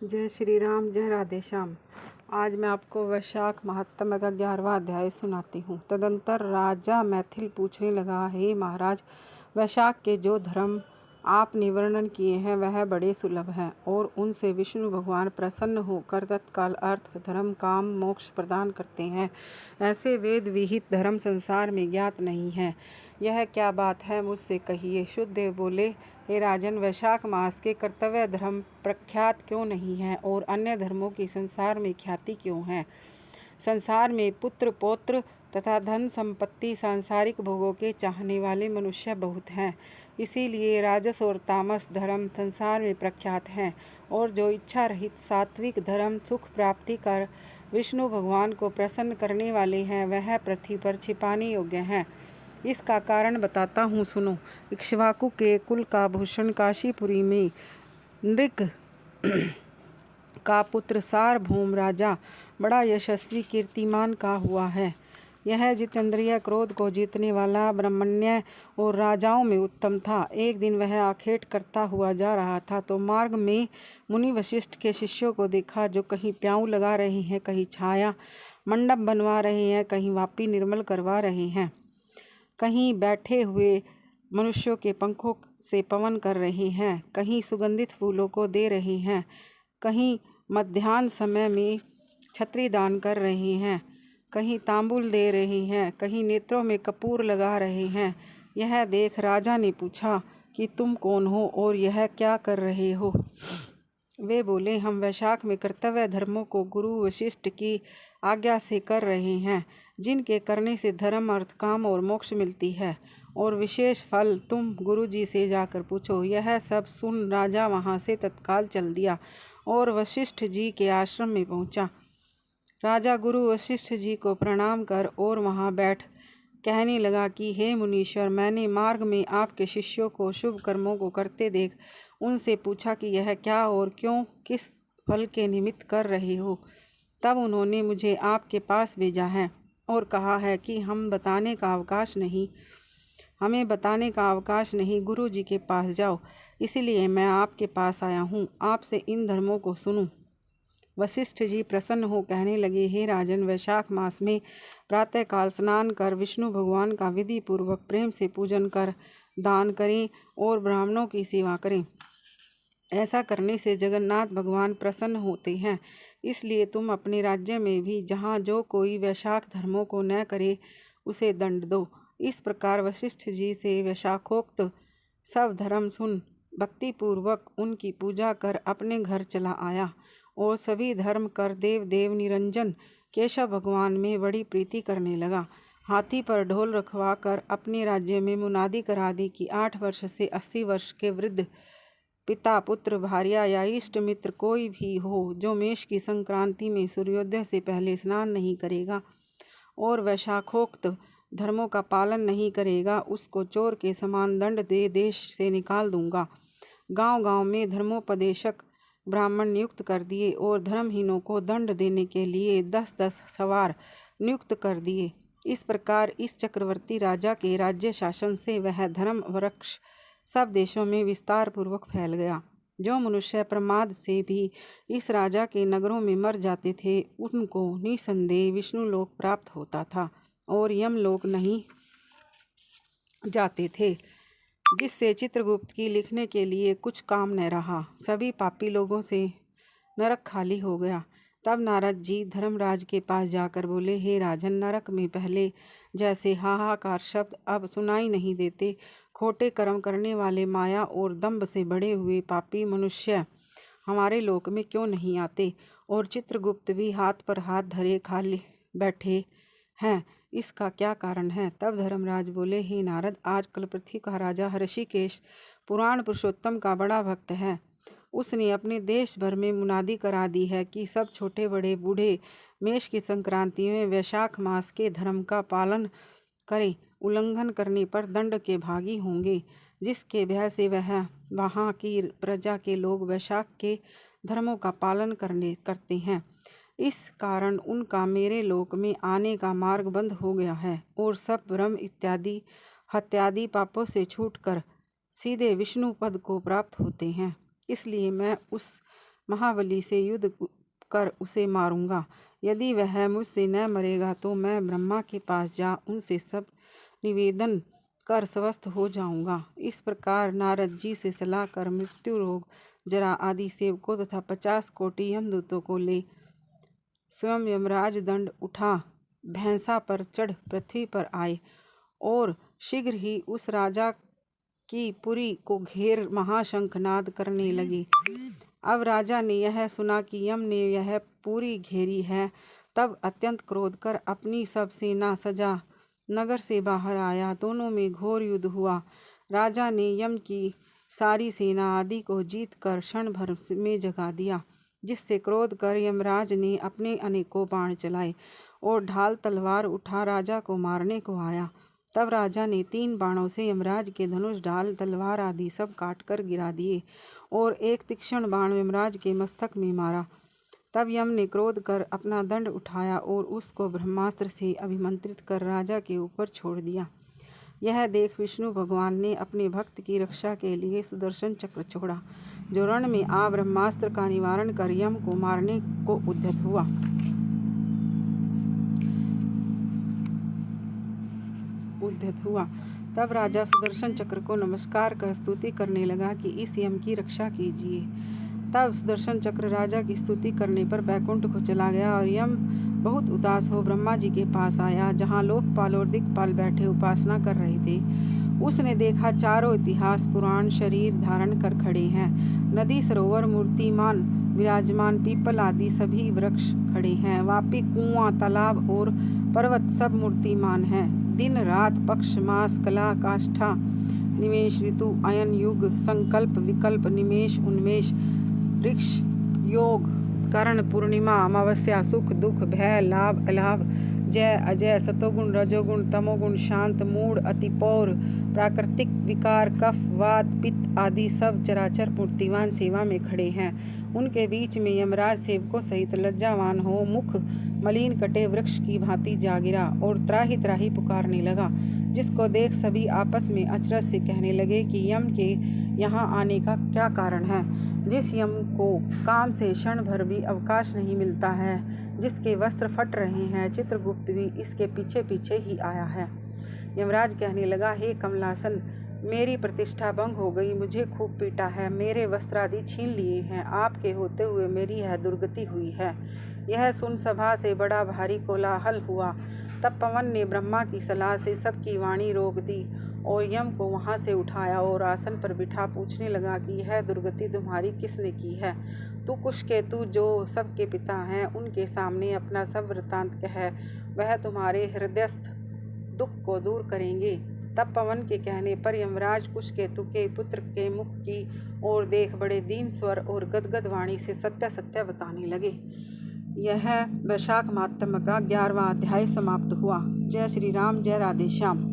जय श्री राम, जय राधे श्याम। आज मैं आपको वैशाख महात्म्य का 11वां अध्याय सुनाती हूँ। तदंतर राजा मैथिल पूछने लगा, हे महाराज, वैशाख के जो धर्म आपने वर्णन किए हैं वह बड़े सुलभ हैं और उनसे विष्णु भगवान प्रसन्न होकर तत्काल अर्थ, धर्म, काम, मोक्ष प्रदान करते हैं। ऐसे वेद विहित धर्म संसार में ज्ञात नहीं है। यह क्या बात है, मुझसे कहिए। शुद्धदेव बोले, हे राजन, वैशाख मास के कर्तव्य धर्म प्रख्यात क्यों नहीं है और अन्य धर्मों की संसार में ख्याति क्यों है? संसार में पुत्र पौत्र तथा धन संपत्ति सांसारिक भोगों के चाहने वाले मनुष्य बहुत हैं। इसीलिए राजस और तामस धर्म संसार में प्रख्यात हैं और जो इच्छा रहित सात्विक धर्म सुख प्राप्ति कर विष्णु भगवान को प्रसन्न करने वाले हैं वह पृथ्वी पर छिपाने योग्य हैं। इसका कारण बताता हूँ, सुनो। इक्ष्वाकु के कुल का भूषण काशीपुरी में नृग का पुत्र सार्वभौम राजा बड़ा यशस्वी कीर्तिमान का हुआ है। यह जितेंद्रिय क्रोध को जीतने वाला ब्रह्मण्य और राजाओं में उत्तम था। एक दिन वह आखेट करता हुआ जा रहा था तो मार्ग में मुनि वशिष्ठ के शिष्यों को देखा, जो कहीं प्याऊ लगा रहे हैं, कहीं छाया मंडप बनवा रहे हैं, कहीं वापी निर्मल करवा रहे हैं, कहीं बैठे हुए मनुष्यों के पंखों से पवन कर रहे हैं, कहीं सुगंधित फूलों को दे रहे हैं, कहीं मध्याह्न समय में छत्री दान कर रहे हैं, कहीं तांबुल दे रहे हैं, कहीं नेत्रों में कपूर लगा रहे हैं। यह देख राजा ने पूछा कि तुम कौन हो और यह क्या कर रहे हो? वे बोले, हम वैशाख में कर्तव्य धर्मों को गुरु वशिष्ठ की आज्ञा से कर रहे हैं, जिनके करने से धर्म, अर्थ, काम और मोक्ष मिलती है, और विशेष फल तुम गुरु जी से जाकर पूछो। यह सब सुन राजा वहाँ से तत्काल चल दिया और वशिष्ठ जी के आश्रम में पहुँचा। राजा गुरु वशिष्ठ जी को प्रणाम कर और वहाँ बैठ कहने लगा कि हे मुनीश्वर, मैंने मार्ग में आपके शिष्यों को शुभ कर्मों को करते देख उनसे पूछा कि यह क्या और क्यों, किस फल के निमित्त कर रहे हो। तब उन्होंने मुझे आपके पास भेजा है और कहा है कि हमें बताने का अवकाश नहीं, गुरु जी के पास जाओ। इसीलिए मैं आपके पास आया हूँ, आपसे इन धर्मों को सुनूं। वशिष्ठ जी प्रसन्न हो कहने लगे, हे राजन, वैशाख मास में प्रातःकाल स्नान कर विष्णु भगवान का विधि पूर्वक प्रेम से पूजन कर दान करें और ब्राह्मणों की सेवा करें। ऐसा करने से जगन्नाथ भगवान प्रसन्न होते हैं। इसलिए तुम अपने राज्य में भी जहाँ जो कोई वैशाख धर्मों को न करे उसे दंड दो। इस प्रकार वशिष्ठ जी से वैशाखोक्त सब धर्म सुन भक्ति पूर्वक उनकी पूजा कर अपने घर चला आया और सभी धर्म कर देव निरंजन केशव भगवान में बड़ी प्रीति करने लगा। हाथी पर ढोल रखवा कर अपने राज्य में मुनादी करा दी कि 8 वर्ष से 80 वर्ष के वृद्ध पिता, पुत्र, भार्या या इष्ट मित्र कोई भी हो जो मेष की संक्रांति में सूर्योदय से पहले स्नान नहीं करेगा और वैशाखोक्त धर्मों का पालन नहीं करेगा, उसको चोर के समान दंड दे देश से निकाल दूंगा। गांव-गांव में धर्मोपदेशक ब्राह्मण नियुक्त कर दिए और धर्महीनों को दंड देने के लिए 10-10 सवार नियुक्त कर दिए। इस प्रकार इस चक्रवर्ती राजा के राज्य शासन से वह धर्म वृक्ष सब देशों में विस्तार पूर्वक फैल गया। जो मनुष्य प्रमाद से भी इस राजा के नगरों में मर जाते थे, उनको निसंदेह विष्णु लोक प्राप्त होता था और यमलोक नहीं जाते थे, जिससे चित्रगुप्त की लिखने के लिए कुछ काम न रहा। सभी पापी लोगों से नरक खाली हो गया। तब नारद जी धर्मराज के पास जाकर बोले, हे राजन, नरक में पहले जैसे हाहाकार शब्द अब सुनाई नहीं देते। खोटे कर्म करने वाले माया और दंभ से बड़े हुए पापी मनुष्य हमारे लोक में क्यों नहीं आते? और चित्रगुप्त भी हाथ पर हाथ धरे खाली बैठे हैं, इसका क्या कारण है? तब धर्मराज बोले, हे नारद, आजकल पृथ्वी का राजा ऋषिकेश पुराण पुरुषोत्तम का बड़ा भक्त है। उसने अपने देश भर में मुनादी करा दी है कि सब छोटे बड़े बूढ़े मेष की संक्रांति में वैशाख मास के धर्म का पालन करें। उल्लंघन करने पर दंड के भागी होंगे, जिसके भय से वह वहाँ की प्रजा के लोग वैशाख के धर्मों का पालन करते हैं। इस कारण उनका मेरे लोक में आने का मार्ग बंद हो गया है और सब ब्रह्म इत्यादि हत्यादि पापों से छूटकर सीधे विष्णु पद को प्राप्त होते हैं। इसलिए मैं उस महाबली से युद्ध कर उसे मारूंगा। यदि वह मुझसे न मरेगा तो मैं ब्रह्मा के पास जा उनसे सब निवेदन कर स्वस्थ हो जाऊंगा। इस प्रकार नारद जी से सलाह कर मृत्यु, रोग, जरा आदि सेवकों तथा 50 कोटि यमदूतों को ले स्वयं यमराज दंड उठा भैंसा पर चढ़ पृथ्वी पर आए और शीघ्र ही उस राजा की पुरी को घेर महाशंखनाद करने लगे। अब राजा ने यह सुना कि यम ने यह पूरी घेरी है, तब अत्यंत क्रोध कर अपनी सब सेना सजा नगर से बाहर आया। दोनों में घोर युद्ध हुआ। राजा ने यम की सारी सेना आदि को जीत कर क्षण भर में जगा दिया, जिससे क्रोध कर यमराज ने अपने अनेकों बाण चलाए और ढाल तलवार उठा राजा को मारने को आया। तब राजा ने 3 बाणों से यमराज के धनुष, ढाल, तलवार आदि सब काट कर गिरा दिए और एक तीक्ष्ण बाण यमराज के मस्तक में मारा। तब यम ने क्रोध कर अपना दंड उठाया और उसको ब्रह्मास्त्र से अभिमंत्रित कर राजा के ऊपर छोड़ दिया। यह देख विष्णु भगवान ने अपने भक्त की रक्षा के लिए सुदर्शन चक्र छोड़ा, जो रण में आ ब्रह्मास्त्र का निवारण कर यम को मारने को उद्यत हुआ। तब राजा सुदर्शन चक्र को नमस्कार कर स्तुति करने लगा कि इस यम की रक्षा कीजिए। तब सुदर्शन चक्र राजा की स्तुति करने पर बैकुंठ को चला गया और यम बहुत उदास हो ब्रह्मा जी के पास आया, जहाँ लोकपाल और दिक्पाल बैठे उपासना कर रहे थे। उसने देखा चारों इतिहास पुराण शरीर धारण कर खड़े हैं। नदी, सरोवर, मूर्तिमान विराजमान, पीपल आदि सभी वृक्ष खड़े हैं। वापी, कुआं, तालाब और पर्वत सब मूर्तिमान हैं। दिन रात, पक्ष, मास, कला, काष्ठा, निमेष, ऋतु, अयन, युग, संकल्प, विकल्प, निमेष, उन्मेष, वृक्ष, योग, करण, पूर्णिमा, अमावस्या, सुख, दुख, भय, लाभ, अलाभ, जय, अजय, सतोगुण, रजोगुण, तमोगुण, शांत, मूढ़, अतिपौर, प्राकृतिक विकार, कफ, वात, पित्त आदि सब चराचर मूर्तिवान सेवा में खड़े हैं। उनके बीच में यमराज सेवकों सहित लज्जावान हो मुख मलिन कटे वृक्ष की भांति जा गिरा और त्राही त्राही पुकारने लगा, जिसको देख सभी आपस में अचरज से कहने लगे कि यम के यहाँ आने का क्या कारण है। जिस यम को काम से क्षण भर भी अवकाश नहीं मिलता है, जिसके वस्त्र फट रहे हैं, चित्रगुप्त भी इसके पीछे पीछे ही आया है। यमराज कहने लगा, हे कमलासन, मेरी प्रतिष्ठा भंग हो गई, मुझे खूब पीटा है, मेरे वस्त्र आदि छीन लिए हैं, आपके होते हुए मेरी यह दुर्गति हुई है। यह सुन सभा से बड़ा भारी कोलाहल हुआ। तब पवन ने ब्रह्मा की सलाह से सबकी वाणी रोक दी और यम को वहां से उठाया और आसन पर बिठा पूछने लगा कि यह दुर्गति तुम्हारी किसने की है। तू कुशकेतु, जो सबके पिता हैं, उनके सामने अपना सब वृत्तांत कह, वह तुम्हारे हृदयस्थ दुख को दूर करेंगे। तब पवन के कहने पर यमराज कुशकेतु के पुत्र के मुख की ओर देख बड़े दीन स्वर और गदगद वाणी से सत्य सत्य बताने लगे। यह वैशाख मातम का 11वां अध्याय समाप्त हुआ। जय श्री राम, जय राधे श्याम।